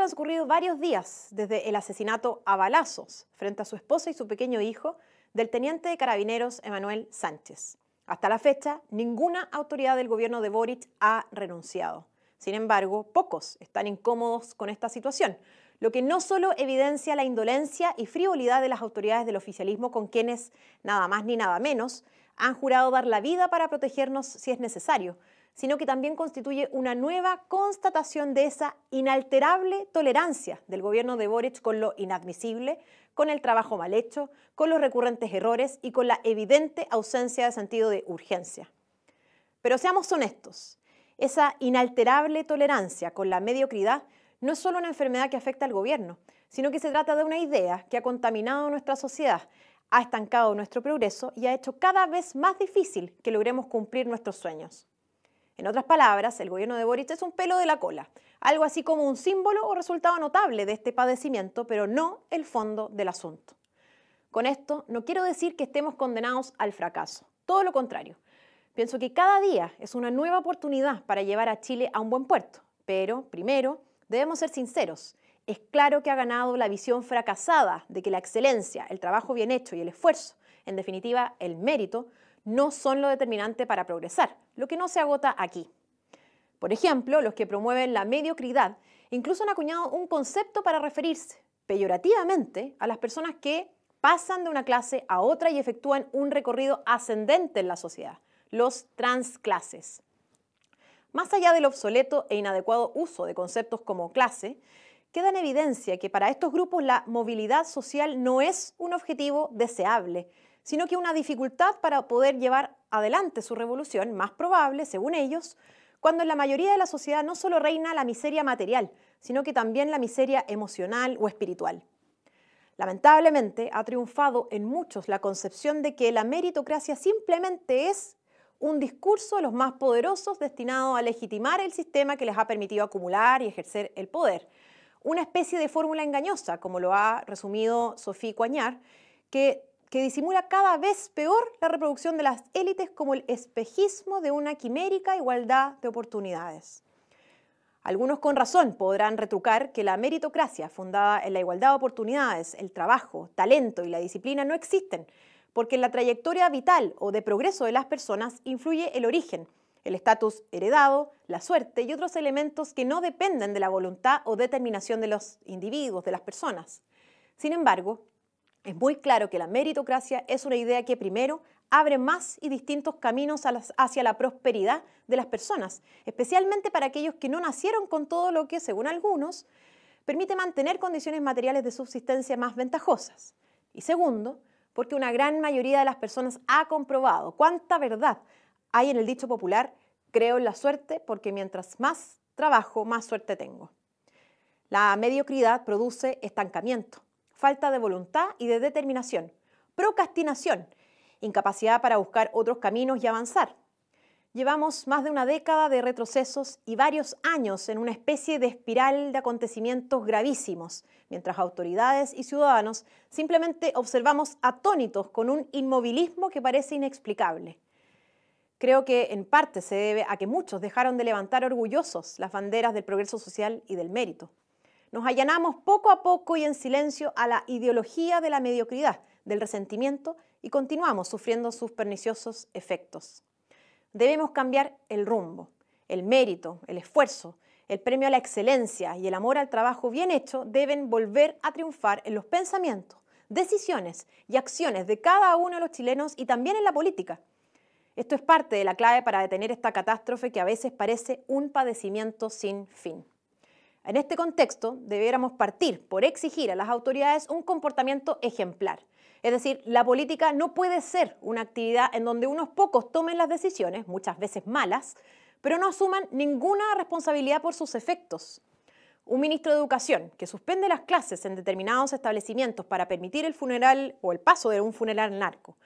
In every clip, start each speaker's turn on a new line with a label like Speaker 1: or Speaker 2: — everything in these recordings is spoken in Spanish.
Speaker 1: transcurrido varios días desde el asesinato a balazos frente a su esposa y su pequeño hijo del teniente de carabineros Emanuel Sánchez. Hasta la fecha, ninguna autoridad del gobierno de Boric ha renunciado. Sin embargo, pocos están incómodos con esta situación, lo que no solo evidencia la indolencia y frivolidad de las autoridades del oficialismo con quienes, nada más ni nada menos, han jurado dar la vida para protegernos si es necesario, sino que también constituye una nueva constatación de esa inalterable tolerancia del gobierno de Boric con lo inadmisible, con el trabajo mal hecho, con los recurrentes errores y con la evidente ausencia de sentido de urgencia. Pero seamos honestos, esa inalterable tolerancia con la mediocridad no es solo una enfermedad que afecta al gobierno, sino que se trata de una idea que ha contaminado nuestra sociedad, ha estancado nuestro progreso y ha hecho cada vez más difícil que logremos cumplir nuestros sueños. En otras palabras, el gobierno de Boric es un pelo de la cola, algo así como un símbolo o resultado notable de este padecimiento, pero no el fondo del asunto. Con esto no quiero decir que estemos condenados al fracaso, todo lo contrario. Pienso que cada día es una nueva oportunidad para llevar a Chile a un buen puerto, pero primero debemos ser sinceros. Es claro que ha ganado la visión fracasada de que la excelencia, el trabajo bien hecho y el esfuerzo, en definitiva el mérito, no son lo determinante para progresar, lo que no se agota aquí. Por ejemplo, los que promueven la mediocridad incluso han acuñado un concepto para referirse peyorativamente a las personas que pasan de una clase a otra y efectúan un recorrido ascendente en la sociedad, los transclases. Más allá del obsoleto e inadecuado uso de conceptos como clase, queda en evidencia que para estos grupos la movilidad social no es un objetivo deseable, sino que una dificultad para poder llevar adelante su revolución, más probable, según ellos, cuando en la mayoría de la sociedad no solo reina la miseria material, sino que también la miseria emocional o espiritual. Lamentablemente, ha triunfado en muchos la concepción de que la meritocracia simplemente es un discurso de los más poderosos destinado a legitimar el sistema que les ha permitido acumular y ejercer el poder. Una especie de fórmula engañosa, como lo ha resumido Sofía Cuañar, que disimula cada vez peor la reproducción de las élites como el espejismo de una quimérica igualdad de oportunidades. Algunos con razón podrán retrucar que la meritocracia fundada en la igualdad de oportunidades, el trabajo, talento y la disciplina no existen, porque en la trayectoria vital o de progreso de las personas influye el origen, el estatus heredado, la suerte y otros elementos que no dependen de la voluntad o determinación de los individuos, de las personas. Sin embargo, es muy claro que la meritocracia es una idea que primero abre más y distintos caminos hacia la prosperidad de las personas, especialmente para aquellos que no nacieron con todo lo que, según algunos, permite mantener condiciones materiales de subsistencia más ventajosas. Y segundo, porque una gran mayoría de las personas ha comprobado cuánta verdad hay en el dicho popular, creo en la suerte porque mientras más trabajo, más suerte tengo. La mediocridad produce estancamiento, falta de voluntad y de determinación, procrastinación, incapacidad para buscar otros caminos y avanzar. Llevamos más de una década de retrocesos y varios años en una especie de espiral de acontecimientos gravísimos, mientras autoridades y ciudadanos simplemente observamos atónitos con un inmovilismo que parece inexplicable. Creo que en parte se debe a que muchos dejaron de levantar orgullosos las banderas del progreso social y del mérito. Nos allanamos poco a poco y en silencio a la ideología de la mediocridad, del resentimiento y continuamos sufriendo sus perniciosos efectos. Debemos cambiar el rumbo, el mérito, el esfuerzo, el premio a la excelencia y el amor al trabajo bien hecho deben volver a triunfar en los pensamientos, decisiones y acciones de cada uno de los chilenos y también en la política. Esto es parte de la clave para detener esta catástrofe que a veces parece un padecimiento sin fin. En este contexto, debiéramos partir por exigir a las autoridades un comportamiento ejemplar. Es decir, la política no puede ser una actividad en donde unos pocos tomen las decisiones, muchas veces malas, pero no asuman ninguna responsabilidad por sus efectos. Un ministro de Educación que suspende las clases en determinados establecimientos para permitir el funeral o el paso de un funeral narco,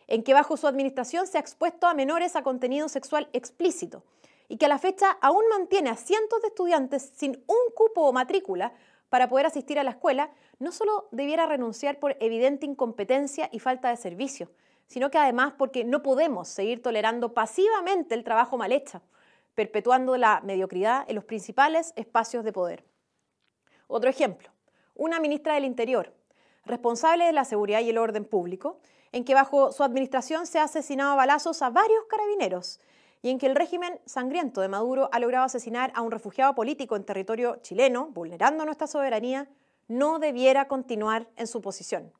Speaker 1: en que bajo su administración se ha expuesto a menores a contenido sexual explícito y que a la fecha aún mantiene a cientos de estudiantes sin un cupo o matrícula para poder asistir a la escuela, no solo debiera renunciar por evidente incompetencia y falta de servicio, sino que además porque no podemos seguir tolerando pasivamente el trabajo mal hecho, perpetuando la mediocridad en los principales espacios de poder. Otro ejemplo, una ministra del Interior, responsable de la seguridad y el orden público, en que bajo su administración se ha asesinado a balazos a varios carabineros y en que el régimen sangriento de Maduro ha logrado asesinar a un refugiado político en territorio chileno, vulnerando nuestra soberanía, no debiera continuar en su posición.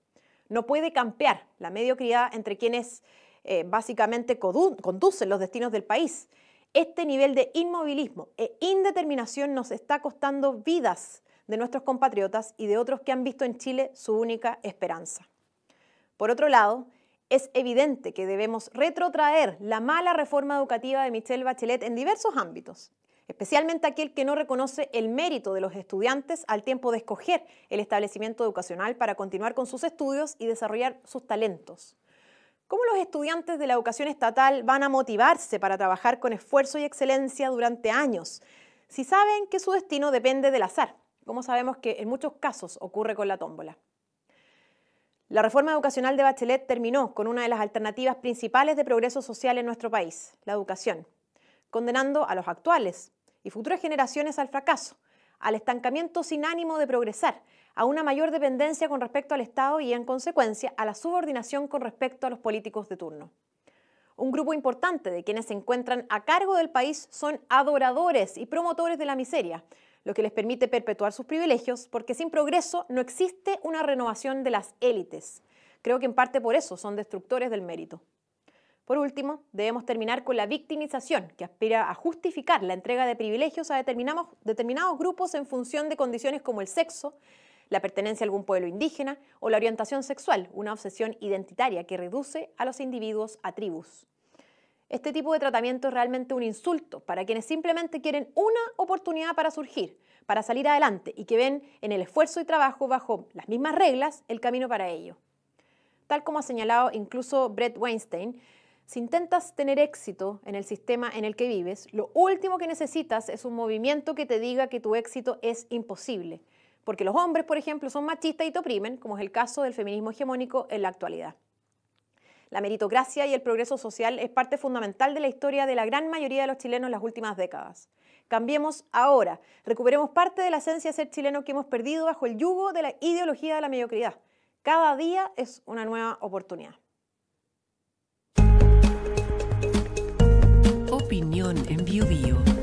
Speaker 1: No puede campear la mediocridad entre quienes básicamente conducen los destinos del país. Este nivel de inmovilismo e indeterminación nos está costando vidas de nuestros compatriotas y de otros que han visto en Chile su única esperanza. Por otro lado, es evidente que debemos retrotraer la mala reforma educativa de Michelle Bachelet en diversos ámbitos, especialmente aquel que no reconoce el mérito de los estudiantes al tiempo de escoger el establecimiento educacional para continuar con sus estudios y desarrollar sus talentos. ¿Cómo los estudiantes de la educación estatal van a motivarse para trabajar con esfuerzo y excelencia durante años si saben que su destino depende del azar, como sabemos que en muchos casos ocurre con la tómbola? La reforma educacional de Bachelet terminó con una de las alternativas principales de progreso social en nuestro país, la educación, condenando a los actuales y futuras generaciones al fracaso, al estancamiento sin ánimo de progresar, a una mayor dependencia con respecto al Estado y, en consecuencia, a la subordinación con respecto a los políticos de turno. Un grupo importante de quienes se encuentran a cargo del país son adoradores y promotores de la miseria, lo que les permite perpetuar sus privilegios, porque sin progreso no existe una renovación de las élites. Creo que en parte por eso son destructores del mérito. Por último, debemos terminar con la victimización, que aspira a justificar la entrega de privilegios a determinados grupos en función de condiciones como el sexo, la pertenencia a algún pueblo indígena o la orientación sexual, una obsesión identitaria que reduce a los individuos a tribus. Este tipo de tratamiento es realmente un insulto para quienes simplemente quieren una oportunidad para surgir, para salir adelante y que ven en el esfuerzo y trabajo bajo las mismas reglas el camino para ello. Tal como ha señalado incluso Bret Weinstein, si intentas tener éxito en el sistema en el que vives, lo último que necesitas es un movimiento que te diga que tu éxito es imposible, porque los hombres, por ejemplo, son machistas y te oprimen, como es el caso del feminismo hegemónico en la actualidad. La meritocracia y el progreso social es parte fundamental de la historia de la gran mayoría de los chilenos en las últimas décadas. Cambiemos ahora, recuperemos parte de la esencia de ser chileno que hemos perdido bajo el yugo de la ideología de la mediocridad. Cada día es una nueva oportunidad.
Speaker 2: Opinión en Bio Bio.